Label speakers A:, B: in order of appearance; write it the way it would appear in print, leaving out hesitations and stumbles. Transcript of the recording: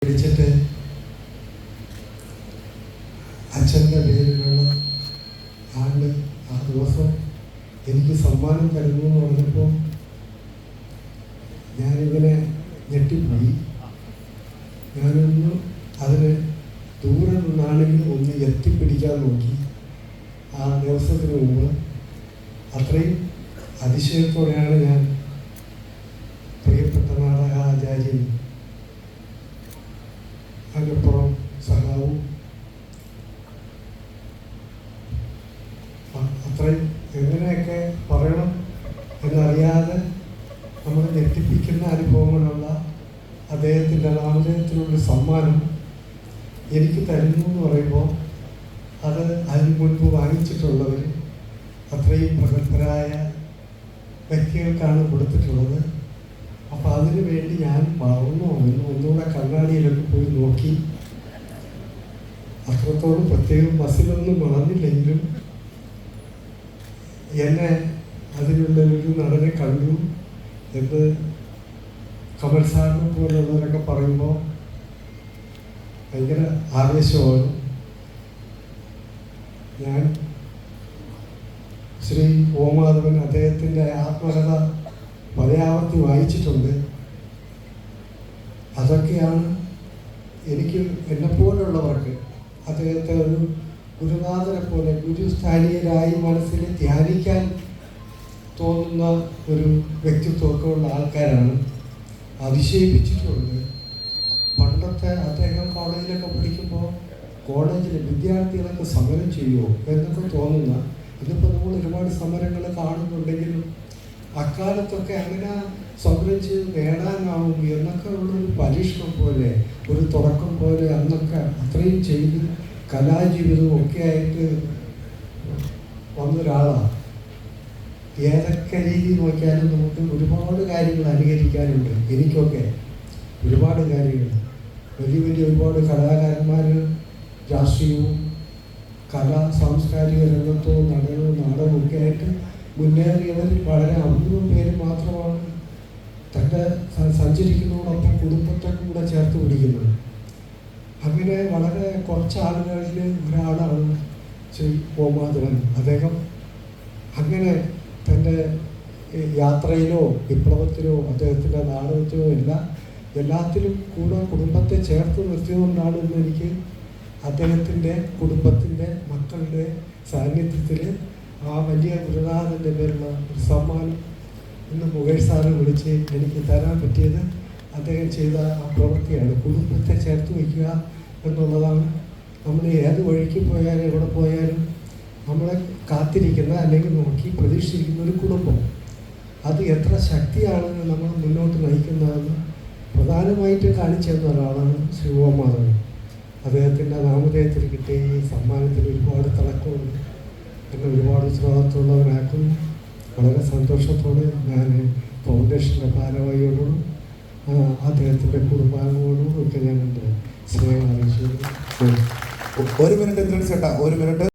A: വിളിച്ചിട്ട് അച്ഛൻ്റെ പേരിലുള്ള ആണ്ട് ആ ദിവസം എനിക്ക് സമ്മാനം തരുന്നു എന്ന് പറഞ്ഞപ്പോൾ ഞാനിങ്ങനെ ഞെട്ടിപ്പോയി. ഞാനൊന്ന് അതിന് ദൂരെ നിന്നാണെങ്കിലും ഒന്ന് എത്തിപ്പിടിക്കാൻ നോക്കി. ആ ദിവസത്തിന് മുമ്പ് അത്രയും അതിശയത്തോടെയാണ് ഞാൻ പ്രിയപ്പെട്ട നാടകാചാര്യൻ അതിനപ്പുറം സഹാവും അത്രയും എങ്ങനെയൊക്കെ പറയണം എന്നറിയാതെ നമ്മളെ ഞെട്ടിപ്പിക്കുന്ന അനുഭവങ്ങളുള്ള അദ്ദേഹത്തിൻ്റെ നാമധേയത്തിലുള്ള സമ്മാനം എനിക്ക് തരുന്നു എന്ന് പറയുമ്പോൾ അത് അതിന് മുൻപ് വാങ്ങിച്ചിട്ടുള്ളവർ അത്രയും പ്രഗത്ഭരായ വ്യക്തികൾക്കാണ് കൊടുത്തിട്ടുള്ളത്. അപ്പോൾ അതിനു വേണ്ടി ഞാൻ വളർന്നോ എന്ന് ഒന്നുകൂടെ കണ്ണാടിയിലൊക്കെ പോയി നോക്കി. അത്രത്തോളം പ്രത്യേകം ബസ്സിലൊന്നും വളർന്നില്ലെങ്കിലും എന്നെ അതിനുള്ളൊരു നടനെ കണ്ടു എന്ന് കമൽ സാറിനെ പോലുള്ളവരൊക്കെ പറയുമ്പോൾ ഭയങ്കര ആവേശമാണ്. ഞാൻ ശ്രീ ഓമാധവൻ അദ്ദേഹത്തിൻ്റെ ആത്മകഥ പലയാവർത്തി വായിച്ചിട്ടുണ്ട്. അതൊക്കെയാണ് എനിക്ക് എന്നെപ്പോലുള്ളവർക്ക് അദ്ദേഹത്തെ ഒരു ഗുരുനാഥനെ പോലെ ഗുരുസ്ഥാനീയരായി മനസ്സിൽ ധ്യാനിക്കാൻ തോന്നുന്ന ഒരു വ്യക്തിത്വമൊക്കെ ഉള്ള ആൾക്കാരാണ്. അതിശയിപ്പിച്ചിട്ടുണ്ട്. പണ്ടത്തെ അദ്ദേഹം കോളേജിലൊക്കെ പഠിക്കുമ്പോൾ കോളേജിലെ വിദ്യാർത്ഥികളൊക്കെ സമരം ചെയ്യുമോ എന്നൊക്കെ തോന്നുന്ന, ഇതിപ്പോൾ നമ്മൾ ഒരുപാട് സമരങ്ങൾ കാണുന്നുണ്ടെങ്കിലും അക്കാലത്തൊക്കെ അങ്ങനെ സമരം ചെയ്ത് നേടാനാവും എന്നൊക്കെ ഉള്ളൊരു പരീക്ഷണം പോലെ, ഒരു തുടക്കം പോലെ അന്നൊക്കെ അത്രയും ചെയ്ത് കലാജീവിതവും ഒക്കെ ആയിട്ട് വന്നൊരാളാണ്. ഏതൊക്കെ രീതി നോക്കിയാലും നമുക്ക് ഒരുപാട് കാര്യങ്ങൾ അനുകരിക്കാനുണ്ട്. എനിക്കൊക്കെ ഒരുപാട് കാര്യങ്ങൾ. വലിയ വലിയ ഒരുപാട് കലാകാരന്മാർ രാഷ്ട്രീയവും സാംസ്കാരിക രംഗത്തവും നടനവും നാടകവും ഒക്കെ ആയിട്ട് മുന്നേറിയവർ വളരെ അപൂർവം പേര് മാത്രമാണ് തൻ്റെ സഞ്ചരിക്കുന്നതോടൊപ്പം കുടുംബത്തെ കൂടെ ചേർത്ത് പിടിക്കുന്നത്. അങ്ങനെ വളരെ കുറച്ച് ആളുകളിൽ ഒരാളാണ് ശ്രീ ഓമാധവൻ. അദ്ദേഹം അങ്ങനെ തൻ്റെ യാത്രയിലോ വിപ്ലവത്തിലോ അദ്ദേഹത്തിൻ്റെ നാടകത്തിലോ എല്ലാത്തിലും കൂടെ കുടുംബത്തെ ചേർത്ത് നിർത്തിയതുകൊണ്ടാണ് ഇന്ന് എനിക്ക് അദ്ദേഹത്തിൻ്റെ കുടുംബത്തിൻ്റെ മക്കളുടെ സാന്നിധ്യത്തിൽ ആ വലിയ ഗുരുനാഥൻ്റെ പേരുള്ള ഒരു സമ്മാനം ഇന്ന് മുകേഷ് സാറ് വിളിച്ച് എനിക്ക് തരാൻ പറ്റിയത്. അദ്ദേഹം ചെയ്ത ആ പ്രവൃത്തിയാണ്. കുടുംബത്തെ ചേർത്ത് വയ്ക്കുക എന്നുള്ളതാണ്. നമ്മൾ ഏത് വഴിക്ക് പോയാലും എവിടെ പോയാലും നമ്മളെ കാത്തിരിക്കുന്ന അല്ലെങ്കിൽ നോക്കി പ്രതീക്ഷിക്കുന്ന ഒരു കുടുംബം, അത് എത്ര ശക്തിയാണെന്ന് നമ്മൾ മുന്നോട്ട് നയിക്കുന്നതെന്ന് പ്രധാനമായിട്ട് കാണിച്ചു തന്ന ഒരാളാണ് ശ്രീ ഓമാധവൻ. അദ്ദേഹത്തിൻ്റെ നാമധേയത്തിൽ കിട്ടിയ ഈ സമ്മാനത്തിൽ ഒരുപാട് തിളക്കമുണ്ട്. എന്നെ ഒരുപാട് ഉത്തരവാദിത്തമുള്ളവനാക്കുന്നു. വളരെ സന്തോഷത്തോടെ ഞാൻ ഫൗണ്ടേഷൻ്റെ ഭാരവാഹിയോടും അദ്ദേഹത്തിൻ്റെ കുടുംബാംഗങ്ങളോടും ഒക്കെ ഞാൻ എൻ്റെ സ്നേഹം അറിയിച്ചു.
B: ഒരു മിനിറ്റ് ചേട്ടാ, ഒരു മിനിറ്റ്.